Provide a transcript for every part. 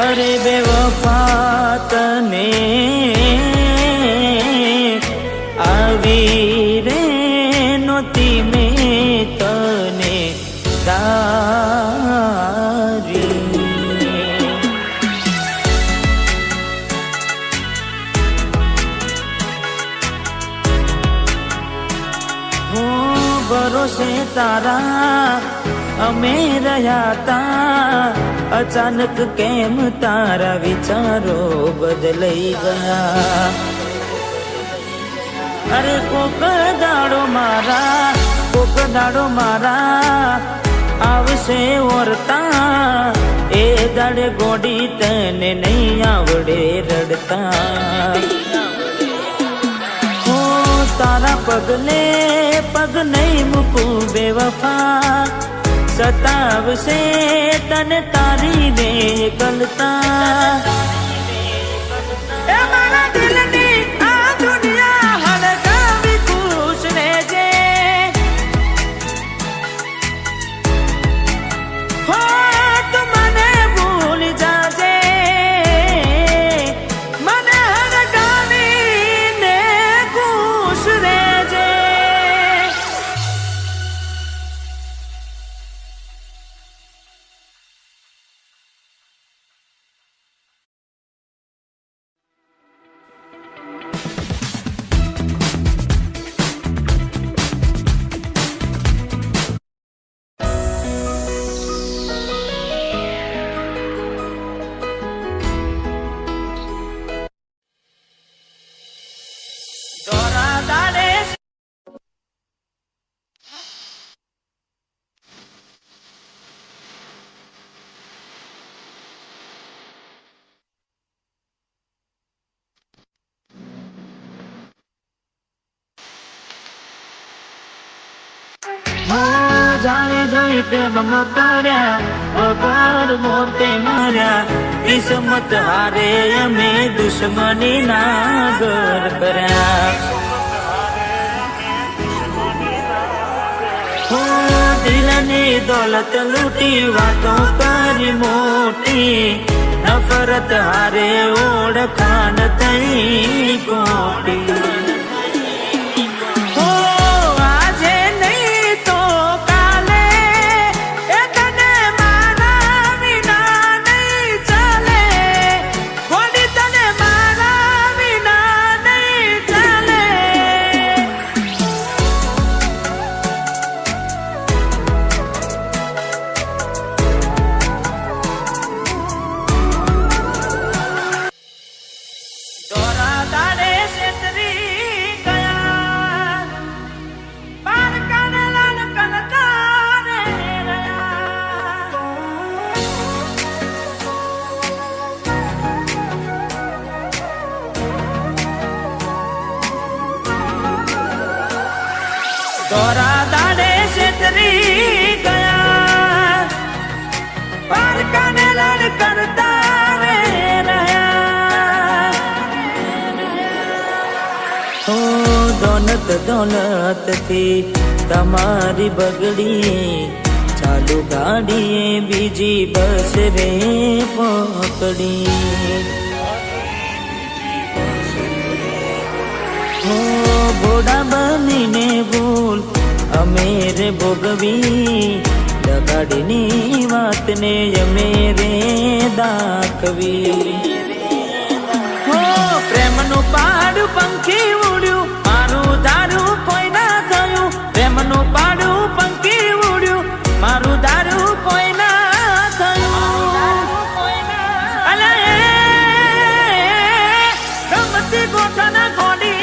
અરે બેવફા તને આવી રે નોતી મેં તને તારી. ભરોસે તારા અમે રહ્યા તા, અચાનક કેમ તારા વિચારો બદલાઈ ગયા. અરે કોક દાડો મારા આવશે ઓરતા, એ દાડે ગોડી તને નહીં આવડે રડતા. તારા પગલે પગ નહીં મૂકું બેવફા, સતાવશે તને તારી રે ગલતા. એ મારા દિલની આ દુનિયા હળગાવી ખુશ રહેજે. હો તું મને ભૂલી જાજે, મને હળગાવીને ખુશ રહેજે. જાણે જોઈ પ્રેમમાં કર્યા વગર મોતે માર્યા, કિસ્મત હારે અમે દુશ્મની ના ઘર કર્યા. દિલની દોલત લૂટી વાતો કરી મોટી, નફરત હારે ઓળખાણ થઈ ગોટી. દોરા દાડે છેતરી ગયા, પારકાને લડ કરતા રે રહ્યા. દોલત થી તમારી બગડી, ચાલુ ગાડીએ બીજી બસ રે પકડી. ભોળા બનીને ભૂલ અમે રે ભોગવી, દગાડીની વાતને અમે રે દાખવી. પ્રેમનું પાડું પંખી ઉડ્યું, મારું દારૂ કોઈ ના થયું. પ્રેમનું પાડું પંખી ઉડ્યું, મારું દારૂ કોઈ ના થયું. ગમતી ગોઠાના ગોડી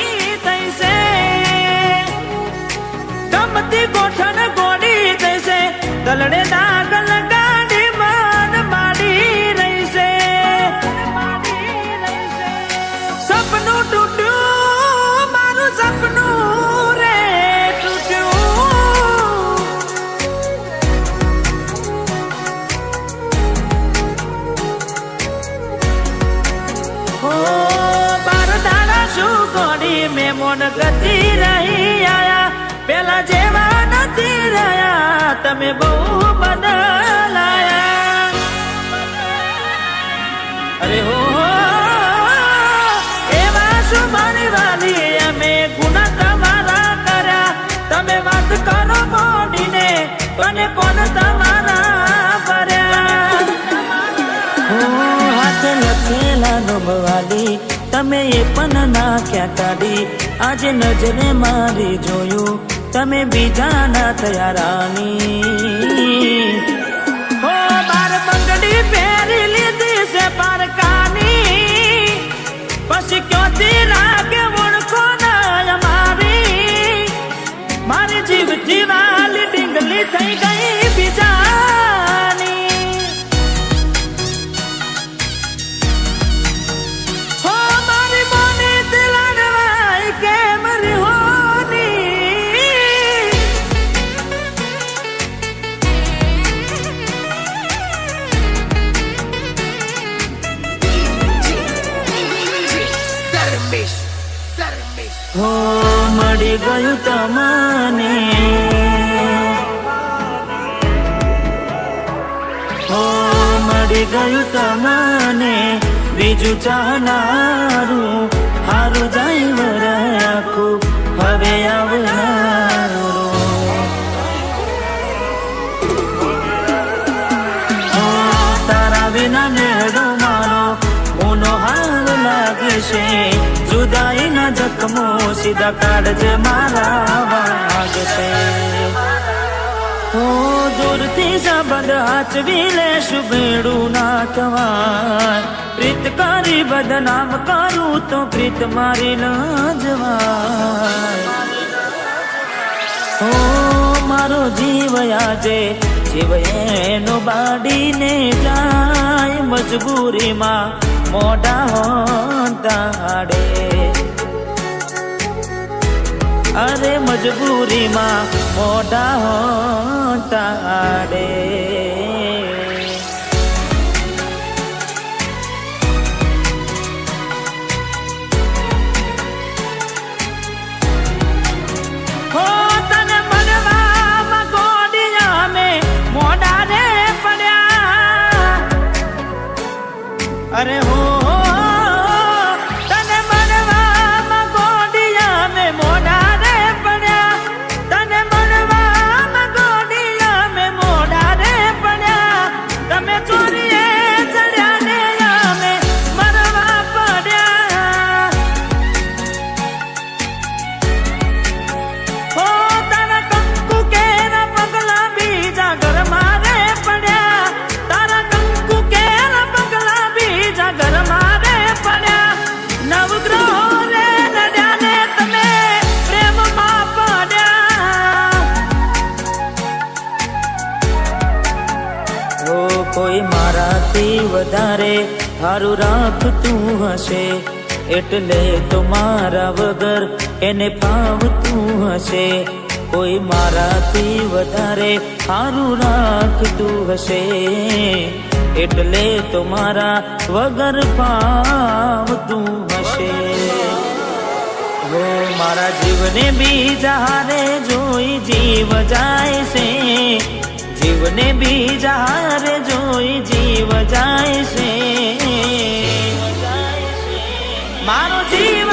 ગોઠણ ગોડી જશે, ગલડે દાગ લગાડી માન માડી રહીશે. સપનું તૂટ્યું મારું સપનું રે તૂટ્યું. હો બાર દાડા શું ગોડી મેં મોન ગતિ રહી આયા, પેલા જેવા નથી રહ્યા તમે બહુ બદલાયા. તમે એ પણ નાખ્યા કાઢી આજે નજરે મારી જોયું તમે બીજાના થયા રાની હો બાર બંગડી પહેરી લીધી છે પારકાની પછી ક્યોથી લાગે ઓળખો ના મારી મારી જીવથી વાલી ડીંગલી થઈ ગઈ બીજાની હો મારી મોની દિલાડવાય કેમ રિહોની હો મળી ગયું તમને હો મળી ગયું તમને બીજું ચાહનારું હારું જાય વરાખું હવે આવનારું તારા વિના નેડો મારો મોનો હાલ લાગે છે જુદાઈના જખમો સીધા કાઢજે મારા વાગશે હો દૂરથી સંબંધ હાચવી લેશું ભેડું ના થવાય પ્રીત કરી બદનામ કરું તો પ્રીત મારી ન જવાય હો મારો જીવ આજે જીવ એનો બાડીને જાય મજબૂરીમાં મોઢા હોંતાડે અરે મજબૂરીમાં મોઢા હોંતાડે હો તને મળવામાં ગોડિયા મેં મોઢા રે પડ્યા અરે હો તને મળવામાં ગોડિયા મેં મોઢા રે પડ્યા તને મળવામાં ગોડિયા મેં મોઢા રે પડ્યા તમે ચોરીએ ચડ્યા ને અમે મરવા પડ્યા હો તારા કંકુ કેરા પગલા બીજા ઘરમાં રે પડ્યા તારા કંકુ કેરા પગલા બીજા ઘરમાં રે પડ્યા નવગ્રહો રે નડ્યા ને તમે પ્રેમમાં પડ્યા ઓ કોઈ મારાથી વધારે હારું રાખતું હશે એટલે તો મારા વગર એને ફાવતું હશે કોઈ મારાથી વધારે હારું રાખતું હશે એટલે તો મારા વગર ફાવતું હશે હો મારા જીવને બીજા હારે જોઈ જીવ જાય છે જીવને બીજા હારે જોઈ જીવ જાય છે મારો જીવ